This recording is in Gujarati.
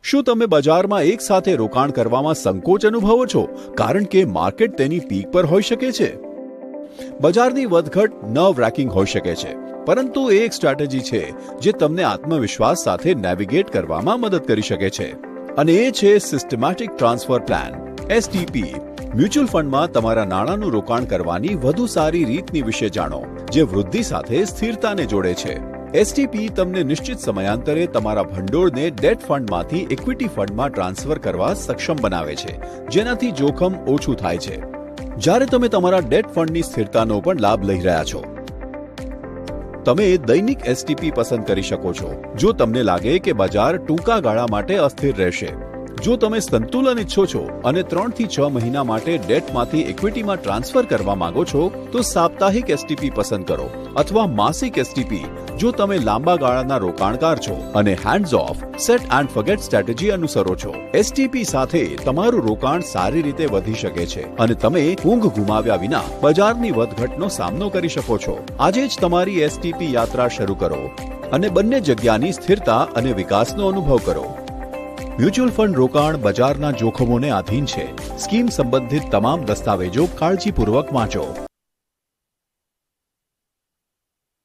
શું તમે બજારમાં એક સાથે રોકાણ કરવામાં સંકોચ અનુભવો છો કારણ કે માર્કેટ તેની પીક પર હોઈ શકે છે? બજારની વધઘટ નર્વ રેકિંગ હોઈ શકે છે, પરંતુ એક સ્ટ્રેટેજી છે જે તમને આત્મવિશ્વાસ સાથે નેવિગેટ કરવામાં મદદ કરી શકે છે, અને એ છે systematic transfer plan (STP). Mutual ફંડમાં તમારા નાણાંનું રોકાણ કરવાની વધુ સારી રીતની વિશે જાણો, જે વૃદ્ધિ સાથે સ્થિરતાને જોડે છે. STP તમને નિશ્ચિત સમયાંતરે તમારા ભંડોળને ડેટ ફંડમાંથી ઇક્વિટી ફંડમાં ટ્રાન્સફર કરવા સક્ષમ બનાવે છે, જેનાથી જોખમ ઓછું થાય છે. જ્યારે તમે તમારા ડેટ ફંડની સ્થિરતાનો પણ લાભ લઈ રહ્યા છો, તમે દૈનિક STP પસંદ કરી શકો છો જો તમને લાગે કે બજાર ટૂંકા ગાળા માટે અસ્થિર રહેશે. જો તમે સંતુલન ઈચ્છો છો અને 3 થી 6 મહિના માટે ડેટમાંથી ઇક્વિટીમાં ટ્રાન્સફર કરવા માંગો છો, તો સાપ્તાહિક STP પસંદ કરો, અથવા માસિક STP જો તમે લાંબા ગાળાના રોકાણકાર છો અને hands of set and forget strategy અનુસરો છો. STP સાથે તમારું રોકાણ સારી રીતે વધી શકે છે અને તમે ઊંઘ ગુમાવ્યા વિના બજારની વધઘટનો સામનો કરી શકો છો. આજે જ તમારી STP યાત્રા શરૂ કરો અને બંને જગ્યાની સ્થિરતા અને વિકાસનો અનુભવ કરો. મ્યુચ્યુઅલ ફંડ રોકાણ બજારના જોખમોને આધીન છે. સ્કીમ સંબંધિત તમામ દસ્તાવેજો કાળજીપૂર્વક વાંચો.